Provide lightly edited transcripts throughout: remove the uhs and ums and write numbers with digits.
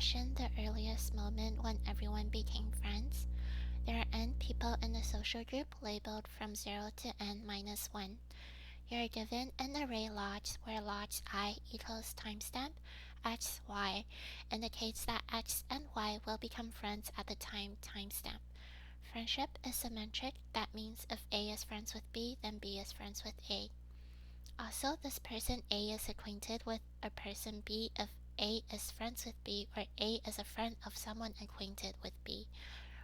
question the earliest moment when everyone became friends, there are n people in a social group labeled from 0 to n minus 1. You are given an array logs where logs I equals timestamp x, y indicates that x and y will become friends at the time timestamp. Friendship is symmetric, that means if A is friends with B, then B is friends with A. Also, this person A is acquainted with a person B if A is friends with B or A is a friend of someone acquainted with B.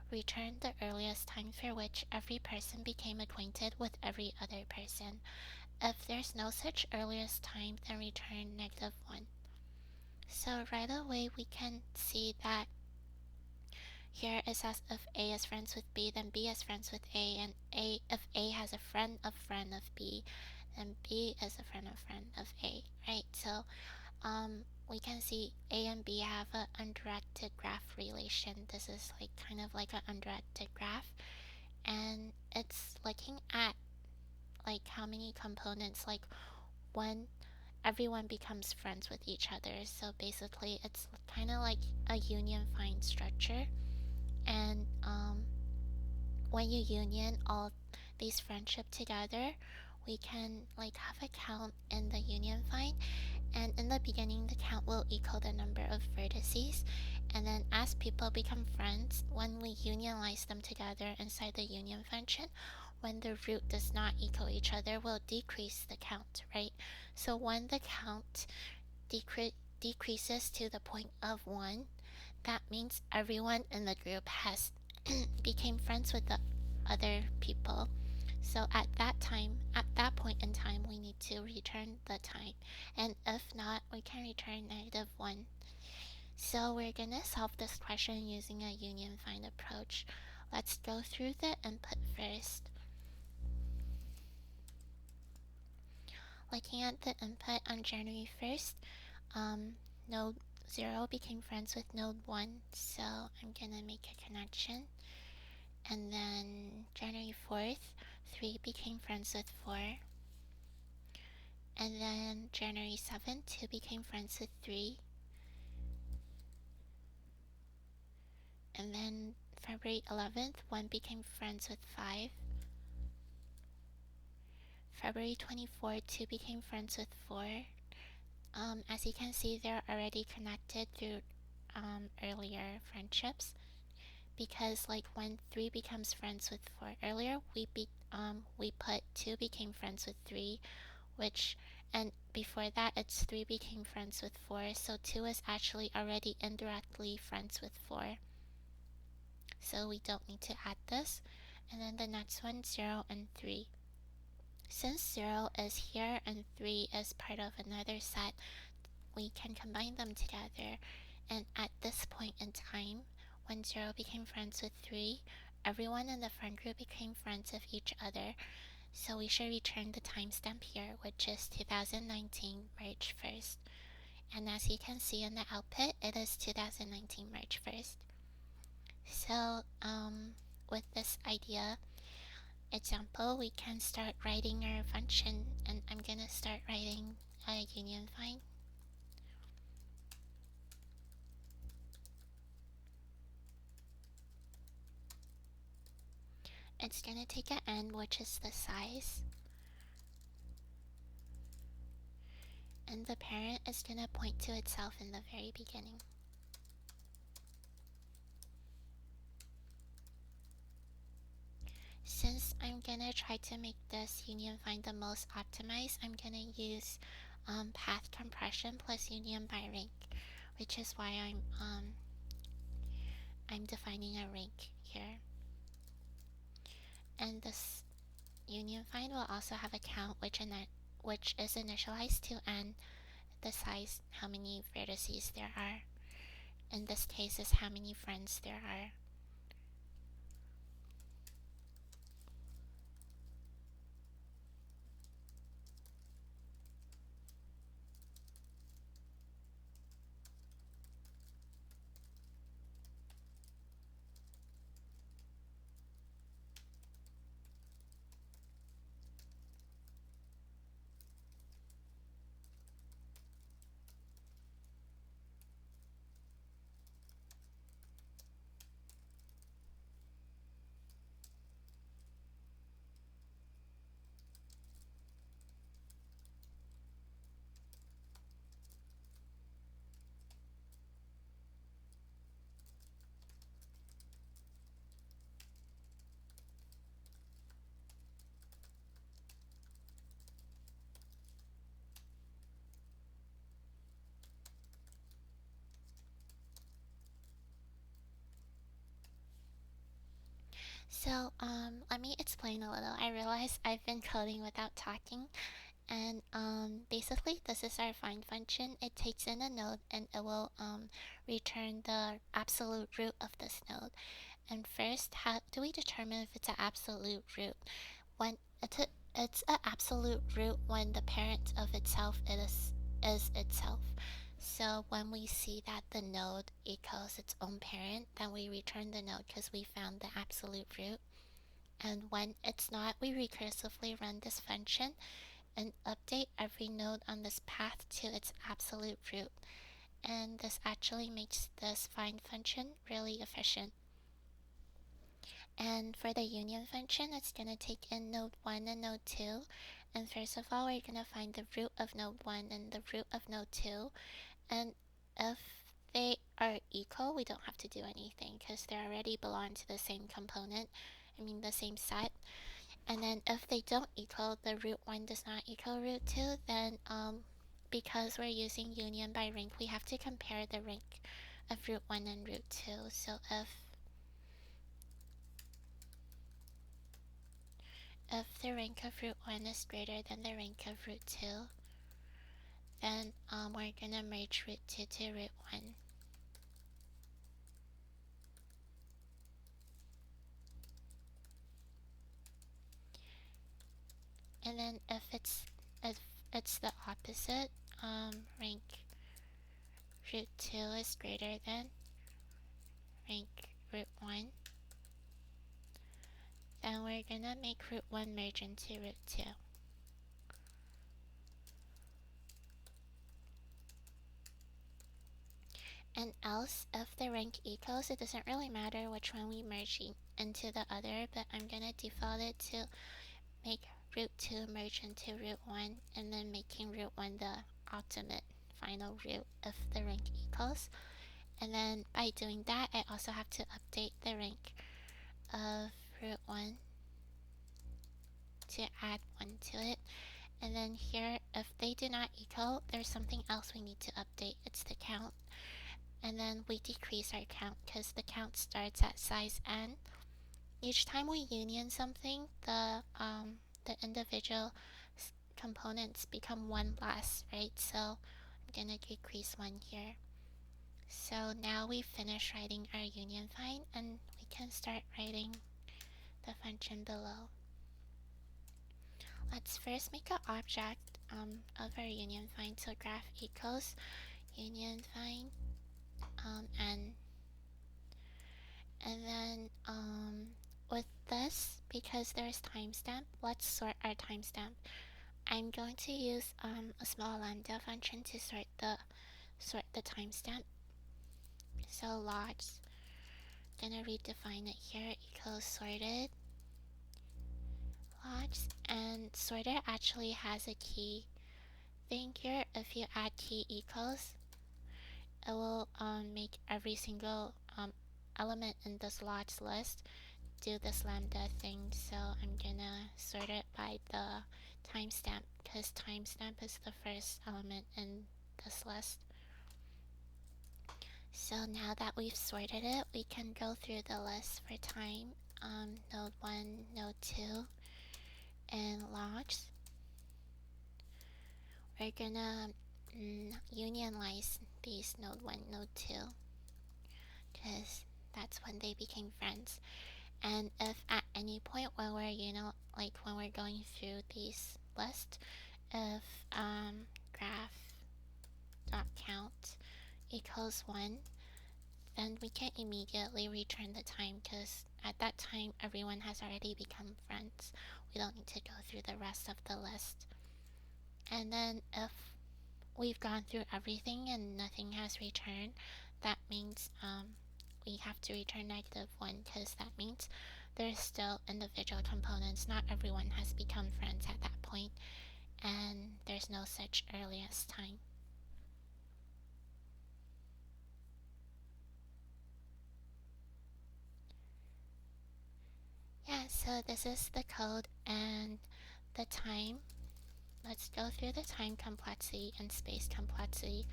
Return the earliest time for which every person became acquainted with every other person. If there's no such earliest time, then return -1. So right away we can see that here it says if A is friends with B, then B is friends with A, and if A has a friend of B, then B is a friend of A, right? So we can see A and B have an undirected graph relation. This is like kind of like an undirected graph, and it's looking at like how many components, like when everyone becomes friends with each other. So basically it's kind of like a union find structure, and when you union all these friendship together, we can like have a count in the union find, and in the beginning the count will equal the number of vertices, and then as people become friends, when we unionize them together inside the union function, when the root does not equal each other, we'll decrease the count, right? So when the count decreases to the point of 1, that means everyone in the group has became friends with the other people. So at that point in time, we need to return the time, and if not, we can return -1. So we're gonna solve this question using a union find approach. Let's go through the input first. Looking at the input on January 1st, node 0 became friends with node 1, so I'm gonna make a connection. And then January 4th, 3 became friends with 4. And then January 7th, 2 became friends with 3. And then February 11th, 1 became friends with 5. February 24th, 2 became friends with 4. As you can see, they're already connected through earlier friendships, because like when 3 becomes friends with 4 earlier, we put 2 became friends with 3, and before that it's 3 became friends with 4, so 2 is actually already indirectly friends with 4, so we don't need to add this. And then the next one, 0 and 3. Since 0 is here and 3 is part of another set, we can combine them together, and at this point in time, when 0 became friends with 3, everyone in the friend group became friends with each other, so we should return the timestamp here, which is 2019 March 1st. And as you can see in the output, it is 2019 March 1st. So with this idea example, we can start writing our function, and I'm gonna start writing a union find. It's gonna take an n, which is the size, and the parent is gonna point to itself in the very beginning. Since I'm gonna try to make this union find the most optimized, I'm gonna use path compression plus union by rank, which is why I'm defining a rank here. And this union find will also have a count, which is initialized to n, the size, how many vertices there are. In this case is how many friends there are. explain a little. I realized I've been coding without talking, and basically this is our find function. It takes in a node and it will return the absolute root of this node. And first, how do we determine if it's an absolute root? When it's an absolute root when the parent of itself is itself. So when we see that the node equals its own parent, then we return the node because we found the absolute root. And when it's not, we recursively run this function and update every node on this path to its absolute root. And this actually makes this find function really efficient. And for the union function, it's going to take in node 1 and node 2. And first of all, we're going to find the root of node 1 and the root of node 2. And if they are equal, we don't have to do anything because they already belong to the same component, the same set. And then if they don't equal, the root 1 does not equal root 2, then because we're using union by rank, we have to compare the rank of root 1 and root 2. So if the rank of root 1 is greater than the rank of root 2, then we're gonna merge root 2 to root 1. And then if it's the opposite, rank root 2 is greater than rank root 1, then we're gonna make root 1 merge into root 2. And else, if the rank equals, it doesn't really matter which one we merge into the other, but I'm gonna default it to make root 2 merge into root 1, and then making root 1 the ultimate final root if the rank equals. And then by doing that, I also have to update the rank of root 1 to add 1 to it. And then here, if they do not equal, there's something else we need to update. It's the count. And then we decrease our count because the count starts at size n. Each time we union something, the individual components become 1 less, right? So I'm gonna decrease 1 here. So now we finish writing our union find, and we can start writing the function below. Let's first make an object of our union find. So graph equals union find and then with this, because there's timestamp, let's sort our timestamp. I'm going to use a small lambda function to sort the timestamp. So logs, gonna redefine it here, equals sorted logs, and sorted actually has a key thing here. If you add key equals, it will make every single element in this logs list do this lambda thing. So I'm gonna sort it by the timestamp because timestamp is the first element in this list. So now that we've sorted it, we can go through the list for time, node 1, node 2, and logs. We're gonna unionize these node 1, node 2 because that's when they became friends. And if at any point when we're when we're going through these lists, if graph.count equals 1, then we can immediately return the time because at that time everyone has already become friends. We don't need to go through the rest of the list. And then if we've gone through everything and nothing has returned, that means we have to return -1 because that means there's still individual components. Not everyone has become friends at that point, and there's no such earliest time. Yeah, so this is the code and the time. Let's go through the time complexity and space complexity.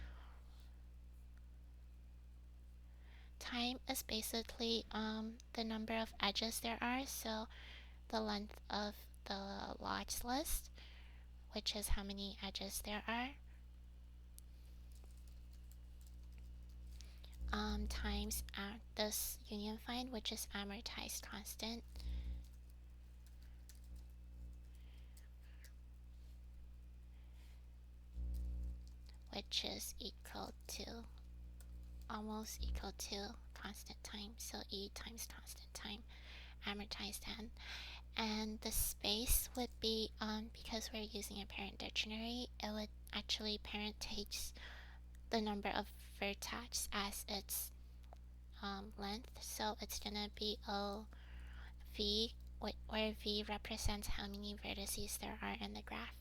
Time is basically the number of edges there are. So the length of the lodge list, which is how many edges there are, times this union find, which is amortized constant, which is almost equal to constant time, so E times constant time, amortized n. And the space would be, because we're using a parent dictionary, it would actually parent takes the number of vertex as its length, so it's gonna be OV, where V represents how many vertices there are in the graph.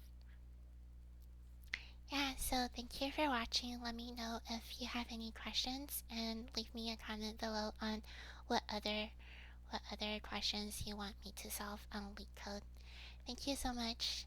Yeah, so thank you for watching. Let me know if you have any questions, and leave me a comment below on what other questions you want me to solve on LeetCode. Thank you so much.